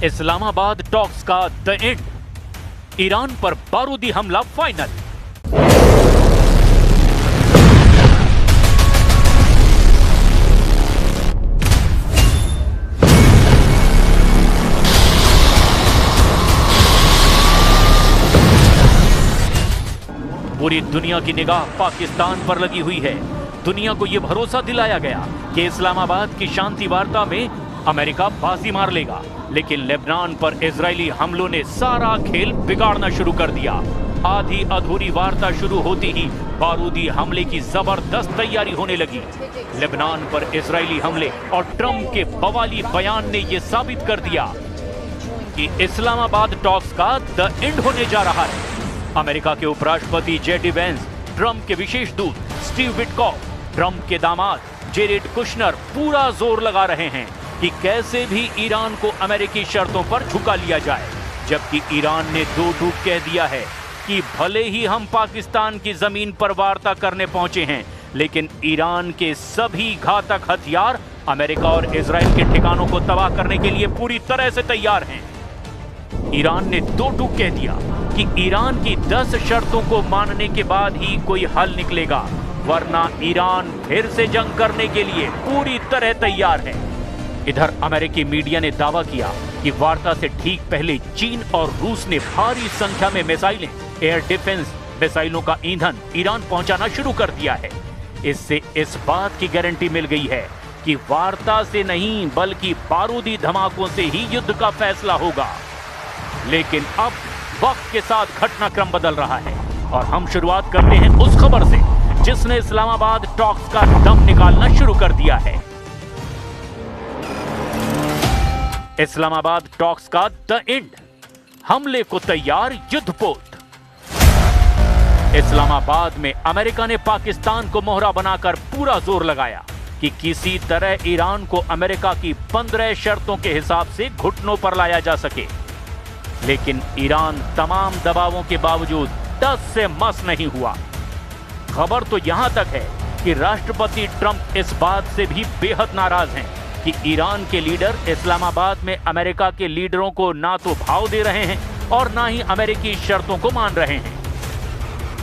Islamabad talks का the end, Iran पर बारूदी हमला फाइनल। पूरी दुनिया की निगाह पाकिस्तान पर लगी हुई है। दुनिया को यह भरोसा दिलाया गया कि इस्लामाबाद की शांति वार्ता में अमेरिका बाजी मार लेगा, लेकिन लेबनान पर इजरायली हमलों ने सारा खेल बिगाड़ना शुरू कर दिया। आधी अधूरी वार्ता शुरू होती ही बारूदी हमले की जबरदस्त तैयारी होने लगी। लेबनान पर इजरायली हमले और ट्रंप के बवाली बयान ने यह साबित कर दिया कि इस्लामाबाद टॉक्स का द एंड होने जा रहा है। अमेरिका के उपराष्ट्रपति जेडी वेंस, ट्रंप के विशेष दूत स्टीव विटकॉफ, ट्रंप के दामाद जेरेड कुशनर पूरा जोर लगा रहे हैं कि कैसे भी ईरान को अमेरिकी शर्तों पर झुका लिया जाए, जबकि ईरान ने दो टूक कह दिया है कि भले ही हम पाकिस्तान की जमीन पर वार्ता करने पहुंचे हैं, लेकिन ईरान के सभी घातक हथियार अमेरिका और इजराइल के ठिकानों को तबाह करने के लिए पूरी तरह से तैयार हैं। ईरान ने दो टूक कह दिया कि ईरान की 10 शर्तों को मानने के बाद ही कोई हल निकलेगा, वरना ईरान फिर से जंग करने के लिए पूरी तरह तैयार है। इधर अमेरिकी मीडिया ने दावा किया कि वार्ता से ठीक पहले चीन और रूस ने भारी संख्या में मिसाइलें, एयर डिफेंस मिसाइलों का ईंधन ईरान पहुंचाना शुरू कर दिया है। इससे इस बात की गारंटी मिल गई है कि वार्ता से नहीं बल्कि बारूदी धमाकों से ही युद्ध का फैसला होगा। लेकिन अब वक्त के साथ घटनाक्रम बदल रहा है और हम शुरुआत करते हैं उस खबर से जिसने इस्लामाबाद टॉक्स का दम निकालना शुरू कर दिया है। इस्लामाबाद टॉक्स का द एंड, हमले को तैयार युद्धपोत। इस्लामाबाद में अमेरिका ने पाकिस्तान को मोहरा बनाकर पूरा जोर लगाया कि किसी तरह ईरान को अमेरिका की 15 शर्तों के हिसाब से घुटनों पर लाया जा सके, लेकिन ईरान तमाम दबावों के बावजूद टस से मस नहीं हुआ। खबर तो यहां तक है कि राष्ट्रपति ट्रंप इस बात से भी बेहद नाराज हैं कि ईरान के लीडर इस्लामाबाद में अमेरिका के लीडरों को ना तो भाव दे रहे हैं और ना ही अमेरिकी शर्तों को मान रहे हैं।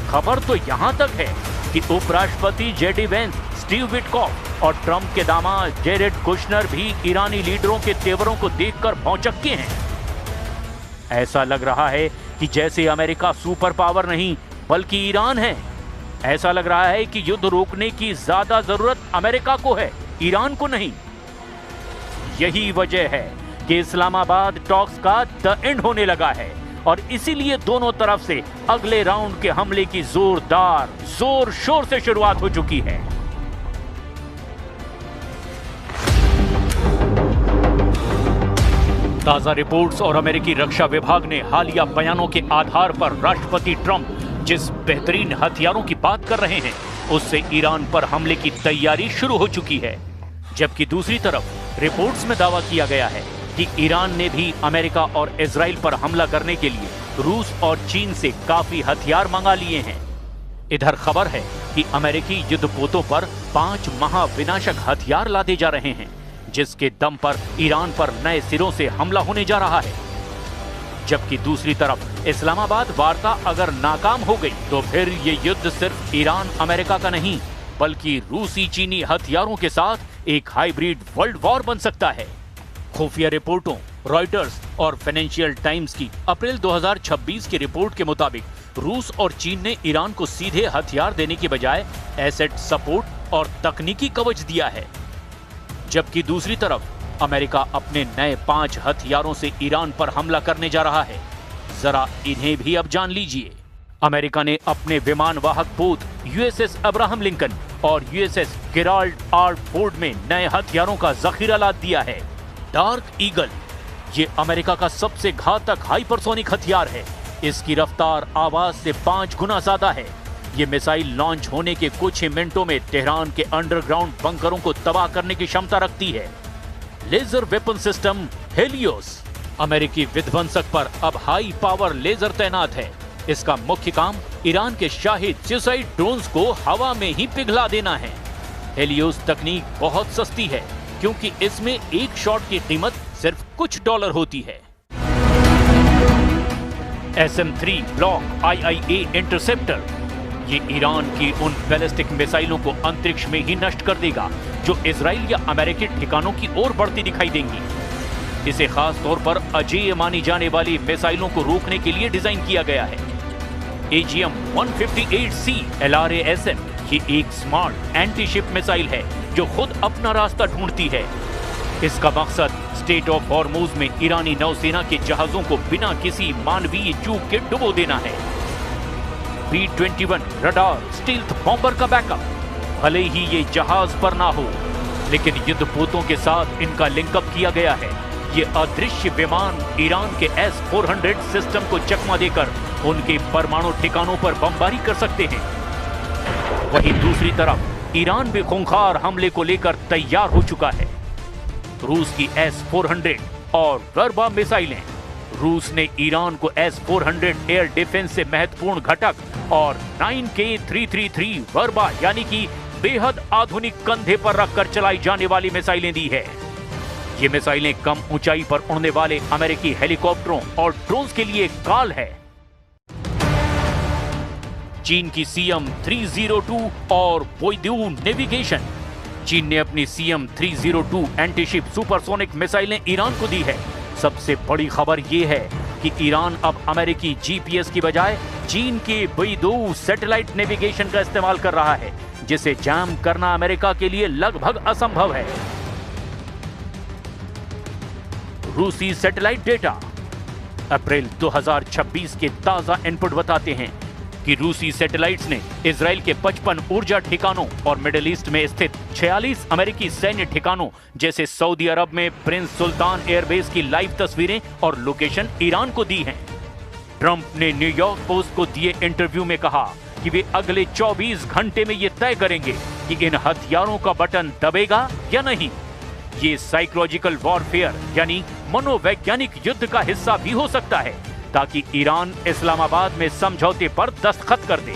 खबर तो यहां तक है कि उपराष्ट्रपति जेडी वेंस, स्टीव विटकॉफ और ट्रंप के दामाद जेरेड कुशनर भी ईरानी लीडरों के तेवरों को देखकर भौंचक्के हैं। ऐसा लग रहा है कि जैसे अमेरिका सुपर पावर नहीं बल्कि ईरान है। ऐसा लग रहा है कि युद्ध रोकने की ज्यादा जरूरत अमेरिका को है, ईरान को नहीं। यही वजह है कि इस्लामाबाद टॉक्स का द एंड होने लगा है और इसीलिए दोनों तरफ से अगले राउंड के हमले की जोरदार जोर शोर से शुरुआत हो चुकी है। ताजा रिपोर्ट्स और अमेरिकी रक्षा विभाग ने हालिया बयानों के आधार पर राष्ट्रपति ट्रंप जिस बेहतरीन हथियारों की बात कर रहे हैं, उससे ईरान पर हमले की तैयारी शुरू हो चुकी है। जबकि दूसरी तरफ रिपोर्ट्स में दावा किया गया है कि ईरान ने भी अमेरिका और इजराइल पर हमला करने के लिए रूस और चीन से काफी हथियार मंगा लिए हैं। इधर खबर है कि अमेरिकी युद्धपोतों पर 5 महाविनाशक हथियार लादे जा रहे हैं, जिसके दम पर ईरान पर नए सिरों से हमला होने जा रहा है। जबकि दूसरी तरफ इस्लामाबाद वार्ता अगर नाकाम हो गई तो फिर ये युद्ध सिर्फ ईरान अमेरिका का नहीं बल्कि रूसी चीनी हथियारों के साथ एक हाइब्रिड वर्ल्ड वॉर बन सकता है। खुफिया रिपोर्टों, रॉयटर्स और फाइनेंशियल टाइम्स की अप्रैल 2026 की रिपोर्ट के मुताबिक रूस और चीन ने ईरान को सीधे हथियार देने के बजाय एसेट सपोर्ट और तकनीकी कवच दिया है। जबकि दूसरी तरफ अमेरिका अपने नए 5 हथियारों से ईरान पर हमला करने जा रहा है। जरा इन्हें भी अब जान लीजिए। अमेरिका ने अपने विमान वाहक पोत यूएसएस अब्राहम लिंकन और यूएसएस गेराल्ड आर फोर्ड में नए हथियारों का जखीरा लाद दिया है। डार्क ईगल, ये अमेरिका का सबसे घातक हाइपरसोनिक हथियार है। इसकी रफ्तार आवाज से 5 गुना ज्यादा है। ये मिसाइल लॉन्च होने के कुछ ही मिनटों में तेहरान के अंडरग्राउंड बंकरों को तबाह करने की क्षमता रखती है। लेजर वेपन सिस्टम हेलियोस, अमेरिकी विध्वंसक पर अब हाई पावर लेजर तैनात है। इसका मुख्य काम ईरान के शाही सुसाइड ड्रोन्स को हवा में ही पिघला देना है। हेलियोस तकनीक बहुत सस्ती है क्योंकि इसमें एक शॉट की कीमत सिर्फ कुछ डॉलर होती है। SM-3 block IIA interceptor. ये ईरान की उन बैलिस्टिक मिसाइलों को अंतरिक्ष में ही नष्ट कर देगा जो इजराइल या अमेरिकी ठिकानों की ओर बढ़ती दिखाई देंगी। इसे खास तौर पर अजेय मानी जाने वाली मिसाइलों को रोकने के लिए डिजाइन किया गया है। AGM-158C LRASM ये एक स्मार्ट एंटी शिप मिसाइल है जो खुद अपना रास्ता ढूंढती है। इसका मकसद स्टेट ऑफ हॉर्मुज में ईरानी नौसेना के जहाजों को बिना किसी मानवीय चूक के डुबो देना है। B-21 रडार स्टील्थ बॉम्बर का बैकअप। भले ही ये जहाज पर ना हो, लेकिन युद्धपोतों के साथ इनका लिंकअप किया गया है। ये अदृश्य विमान ईरान के S-400 सिस्टम को चकमा देकर उनके परमाणु ठिकानों पर बमबारी कर सकते हैं। वहीं दूसरी तरफ ईरान भी खूंखार हमले को लेकर तैयार हो चुका है। रूस की S-400 और वर्बा मिसाइलें। रूस ने ईरान को S-400 एयर डिफेंस से महत्वपूर्ण घटक और 9K-333 वर्बा यानी कि बेहद आधुनिक कंधे पर रखकर चलाई जाने वाली मिसाइलें दी है। ये मिसाइलें कम ऊंचाई पर उड़ने वाले अमेरिकी हेलीकॉप्टरों और ड्रोन्स के लिए काल है। चीन की CM-302 और बोइदू नेविगेशन। चीन ने अपनी CM-302 एंटीशिप सुपरसोनिक मिसाइलें ईरान को दी है। सबसे बड़ी खबर यह है कि ईरान अब अमेरिकी GPS की बजाय चीन के बोइदू सैटेलाइट नेविगेशन का इस्तेमाल कर रहा है, जिसे जैम करना अमेरिका के लिए लगभग असंभव है। रूसी सैटेलाइट डेटा। अप्रैल 2026 के ताजा इनपुट बताते हैं कि रूसी सैटेलाइट्स ने इजराइल के 55 ऊर्जा ठिकानों और मिडिल ईस्ट में स्थित 46 अमेरिकी सैन्य ठिकानों जैसे सऊदी अरब में प्रिंस सुल्तान एयरबेस की लाइव तस्वीरें और लोकेशन ईरान को दी हैं। ट्रंप ने न्यूयॉर्क पोस्ट को दिए इंटरव्यू में कहा कि वे अगले 24 घंटे में ये तय करेंगे कि इन हथियारों का बटन दबेगा या नहीं। ये साइकोलॉजिकल वॉरफेयर यानी मनोवैज्ञानिक युद्ध का हिस्सा भी हो सकता है, ताकि ईरान इस्लामाबाद में समझौते पर दस्तखत कर दे।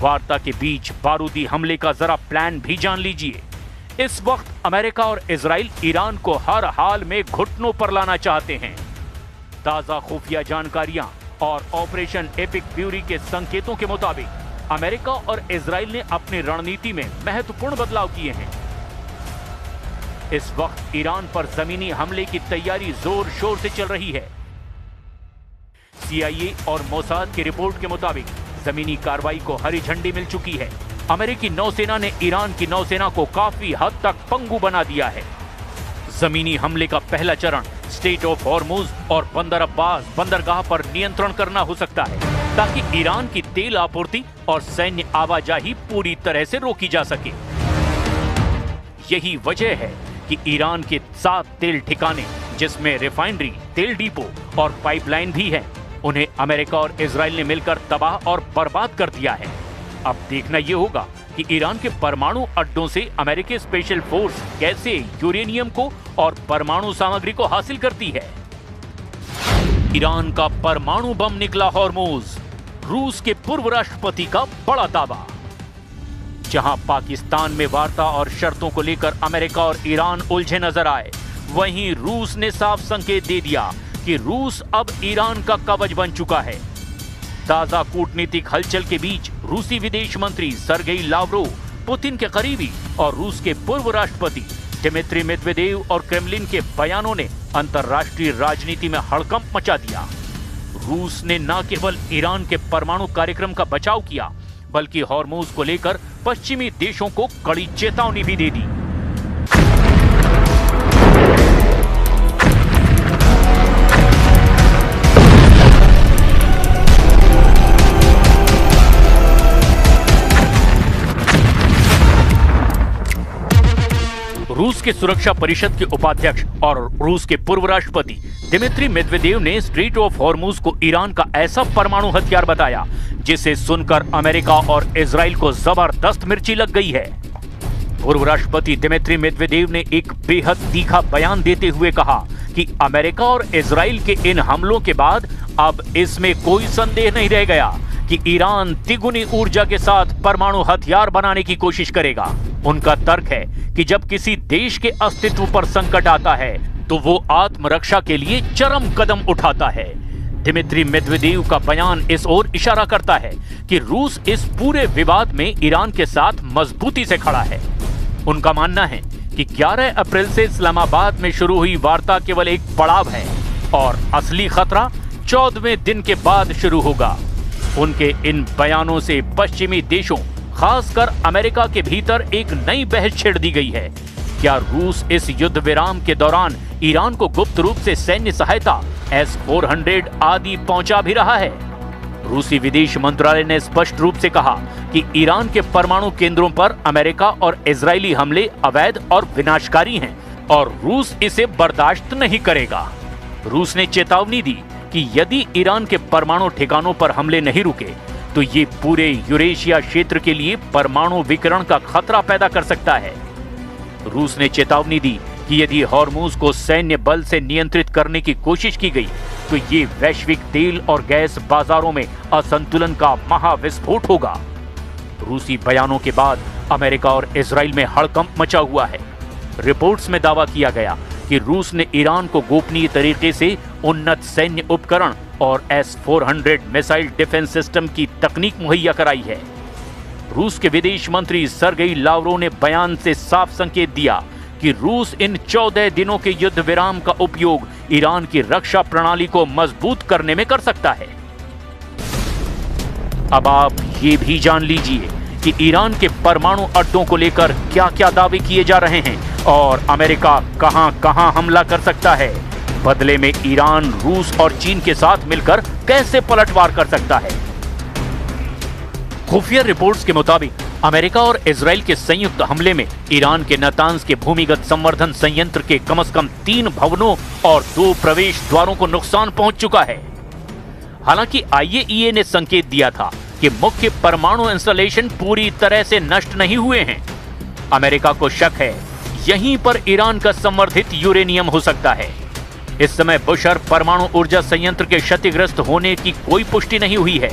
वार्ता के बीच बारूदी हमले का जरा प्लान भी जान लीजिए। इस वक्त अमेरिका और इजराइल ईरान को हर हाल में घुटनों पर लाना चाहते हैं। ताजा खुफिया जानकारियां और ऑपरेशन एपिक फ्यूरी के संकेतों के मुताबिक अमेरिका और इजराइल ने अपनी रणनीति में महत्वपूर्ण बदलाव किए हैं। इस वक्त ईरान पर जमीनी हमले की तैयारी जोर शोर से चल रही है। CIA और मोसाद की रिपोर्ट के मुताबिक जमीनी कार्रवाई को हरी झंडी मिल चुकी है। अमेरिकी नौसेना ने ईरान की नौसेना को काफी हद तक पंगु बना दिया है। जमीनी हमले का पहला चरण स्टेट ऑफ हॉर्मुज और बंदर अब्बास बंदरगाह पर नियंत्रण करना हो सकता है, ताकि ईरान की तेल आपूर्ति और सैन्य आवाजाही पूरी तरह से रोकी जा सके। यही वजह है कि ईरान के 7 तेल ठिकाने, जिसमें रिफाइनरी, तेल डिपो और पाइपलाइन भी है, उन्हें अमेरिका और इजराइल ने मिलकर तबाह और बर्बाद कर दिया है। अब देखना यह होगा कि ईरान के परमाणु अड्डों से अमेरिकी स्पेशल फोर्स कैसे यूरेनियम को और परमाणु सामग्री को हासिल करती है। ईरान का परमाणु बम निकला हॉर्मुज। रूस के पूर्व राष्ट्रपति का बड़ा दावा। जहां पाकिस्तान में वार्ता और शर्तों को लेकर अमेरिका और ईरान उलझे नजर आए, वहीं रूस ने साफ संकेत दे दिया कि रूस अब ईरान का कवच बन चुका है। ताजा कूटनीतिक हलचल के बीच रूसी विदेश मंत्री सर्गेई लावरोव, पुतिन के करीबी और रूस के पूर्व राष्ट्रपति दिमित्री मेदवेदेव और क्रेमलिन के बयानों ने अंतर्राष्ट्रीय राजनीति में हड़कंप मचा दिया। रूस ने न केवल ईरान के परमाणु कार्यक्रम का बचाव किया, बल्कि हॉर्मुज को लेकर पश्चिमी देशों को कड़ी चेतावनी भी दे दी। रूस के सुरक्षा परिषद के उपाध्यक्ष और रूस के पूर्व राष्ट्रपति दिमित्री मेदवेदेव ने स्ट्रेट ऑफ हॉर्मुज को ईरान का ऐसा परमाणु हथियार बताया जिसे सुनकर अमेरिका और इजराइल को जबरदस्त मिर्ची लग गई है। पूर्व राष्ट्रपति दिमित्री मेदवेदेव ने एक बेहद तीखा बयान देते हुए कहा कि अमेरिका और इजराइल के इन हमलों के बाद अब इसमें कोई संदेह नहीं रह गया कि ईरान तिगुनी ऊर्जा के साथ परमाणु हथियार बनाने की कोशिश करेगा। उनका तर्क है कि जब किसी देश के अस्तित्व पर संकट आता है तो वो आत्मरक्षा के लिए चरम कदम उठाता है। दिमित्री मेदवेदेव का बयान इस ओर इशारा करता है कि रूस इस पूरे विवाद में ईरान के साथ मजबूती से खड़ा है। उनका मानना है कि 11 अप्रैल से इस्लामाबाद में शुरू हुई वार्ता केवल एक पड़ाव है और असली खतरा 14वें दिन के बाद शुरू होगा। उनके इन बयानों से पश्चिमी देशों, खासकर अमेरिका के भीतर एक नई बहस छेड़ दी गई है। क्या रूस इस युद्ध विराम के दौरान ईरान को गुप्त रूप से सैन्य सहायता S-400 आदि पहुंचा भी रहा है? रूसी विदेश मंत्रालय ने स्पष्ट रूप से कहा कि ईरान के परमाणु केंद्रों पर अमेरिका और इजरायली हमले अवैध और विनाशकारी हैं और रूस इसे बर्दाश्त नहीं करेगा। रूस ने चेतावनी दी कि यदि ईरान के परमाणु ठिकानों पर हमले नहीं रुके तो ये पूरे यूरेशिया क्षेत्र के लिए परमाणु विकिरण का खतरा पैदा कर सकता है। रूस ने चेतावनी दी कि यदि हॉर्मुज को सैन्य बल से नियंत्रित करने की कोशिश की गई तो ये वैश्विक तेल और गैस बाजारों में असंतुलन का महाविस्फोट होगा। रूसी बयानों के बाद अमेरिका और इजराइल में हड़कंप मचा हुआ है। रिपोर्ट्स में दावा किया गया कि रूस ने ईरान को गोपनीय तरीके से उन्नत सैन्य उपकरण और S-400 मिसाइल डिफेंस सिस्टम की तकनीक मुहैया कराई है। रूस के विदेश मंत्री सर्गेई लावरोव ने बयान से साफ संकेत दिया कि रूस इन 14 दिनों के युद्ध विराम का उपयोग ईरान की रक्षा प्रणाली को मजबूत करने में कर सकता है। अब आप ये भी जान लीजिए कि ईरान के परमाणु अड्डों को लेकर क्या-क्या दावे किए जा रहे हैं और अमेरिका कहां-कहां हमला कर सकता है। बदले में ईरान रूस और चीन के साथ मिलकर कैसे पलटवार कर सकता है। खुफिया रिपोर्ट्स के मुताबिक अमेरिका और इजराइल के संयुक्त हमले में ईरान के नातांज के भूमिगत संवर्धन संयंत्र के कम से कम 3 भवनों और 2 प्रवेश द्वारों को नुकसान पहुंच चुका है। हालांकि IAEA ने संकेत दिया था कि मुख्य परमाणु इंस्टॉलेशन पूरी तरह से नष्ट नहीं हुए हैं। अमेरिका को शक है यहीं पर ईरान का संवर्धित यूरेनियम हो सकता है। इस समय बुशर परमाणु ऊर्जा संयंत्र के क्षतिग्रस्त होने की कोई पुष्टि नहीं हुई है।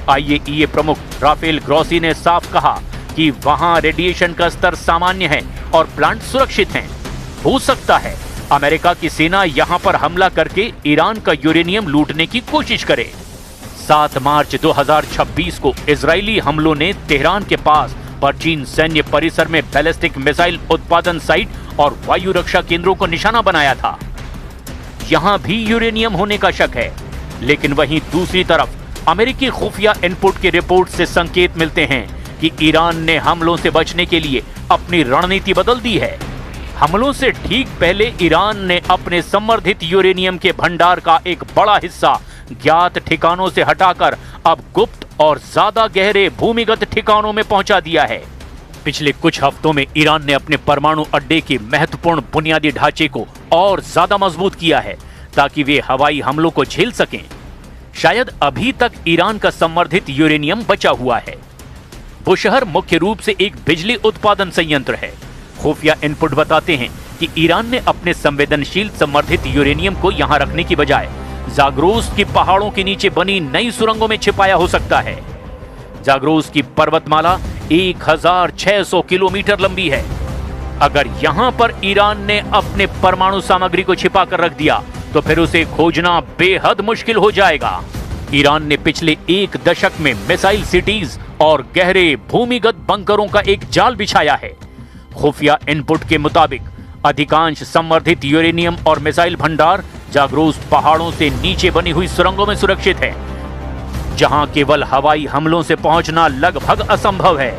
IAEA प्रमुख राफेल ग्रॉसी ने साफ कहा कि वहां रेडिएशन का स्तर सामान्य है और प्लांट सुरक्षित हैं। हो सकता है अमेरिका की सेना यहां पर हमला करके ईरान का यूरेनियम लूटने की कोशिश करे। 7 मार्च 2026 को इजरायली हमलों ने तेहरान के पास परचीन सैन्य परिसर में बैलिस्टिक मिसाइल उत्पादन साइट और वायु रक्षा केंद्रों को निशाना बनाया था। यहां भी यूरेनियम होने का शक है, लेकिन वहीं दूसरी तरफ अमेरिकी खुफिया इनपुट की रिपोर्ट से संकेत मिलते हैं कि ईरान ने हमलों से बचने के लिए अपनी रणनीति बदल दी है। हमलों से ठीक पहले ईरान ने अपने संवर्धित यूरेनियम के भंडार का एक बड़ा हिस्सा ज्ञात ठिकानों से हटाकर अब गुप्त और ज्यादा गहरे भूमिगत ठिकानों में पहुंचा दिया है। पिछले कुछ हफ्तों में ईरान ने अपने परमाणु अड्डे के महत्वपूर्ण बुनियादी ढांचे को और ज्यादा मजबूत किया है ताकि वे हवाई हमलों को झेल सकें। शायद अभी तक ईरान का संवर्धित यूरेनियम बचा हुआ है। बुशहर मुख्य रूप से एक बिजली उत्पादन संयंत्र है। खुफिया इनपुट बताते हैं कि ईरान ने अपने संवेदनशील संवर्धित यूरेनियम को यहां रखने की बजाय जाग्रोस की पहाड़ों के नीचे बनी नई सुरंगों में छिपाया हो सकता है। जाग्रोस की पर्वतमाला 1600 किलोमीटर लंबी है। अगर यहां पर ईरान ने अपने परमाणु सामग्री को छिपा कर रख दिया तो फिर उसे खोजना बेहद मुश्किल हो जाएगा। ईरान ने पिछले 1 दशक में मिसाइल सिटीज और गहरे भूमिगत बंकरों का एक जाल बिछाया है। खुफिया इनपुट के मुताबिक अधिकांश संवर्धित यूरेनियम और मिसाइल भंडार जाग्रोस पहाड़ों से नीचे बनी हुई सुरंगों में सुरक्षित है, जहां केवल हवाई हमलों से पहुंचना लगभग असंभव है।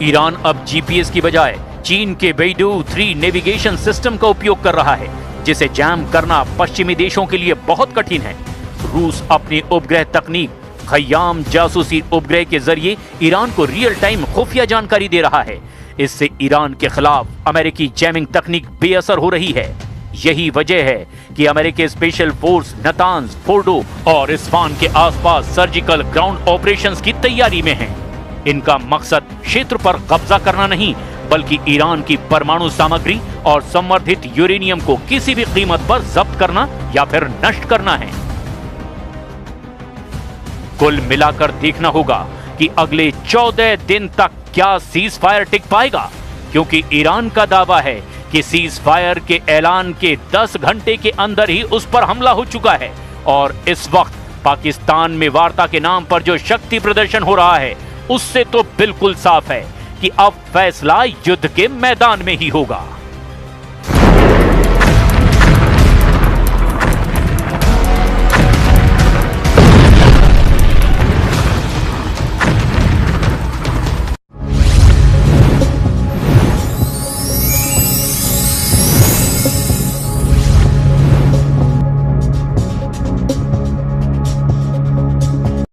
ईरान अब जीपीएस की बजाय चीन के बेइडू 3 नेविगेशन सिस्टम का उपयोग कर रहा है, जिसे जैम करना पश्चिमी देशों के लिए बहुत कठिन है। रूस अपनी उपग्रह तकनीक खयाम जासूसी उपग्रह के जरिए ईरान को रियल टाइम खुफिया जानकारी दे रहा है, इससे ईरान के खिलाफ अमेरिकी जैमिंग तकनीक बेअसर हो रही है। यही वजह है कि अमेरिकी स्पेशल फोर्स नतांज, फोर्डो और इस्फान के आसपास सर्जिकल ग्राउंड ऑपरेशंस की तैयारी में हैं। इनका मकसद क्षेत्र पर कब्जा करना नहीं, बल्कि ईरान की परमाणु सामग्री और संवर्धित यूरेनियम को किसी भी कीमत पर जब्त करना या फिर नष्ट करना है। कुल मिलाकर देखना होगा कि अगले 14 दिन तक क्या सीज फायर टिक पाएगा, क्योंकि ईरान का दावा है कि सीज फायर के ऐलान के 10 घंटे के अंदर ही उस पर हमला हो चुका है। और इस वक्त पाकिस्तान में वार्ता के नाम पर जो शक्ति प्रदर्शन हो रहा है, उससे तो बिल्कुल साफ है कि अब फैसला युद्ध के मैदान में ही होगा।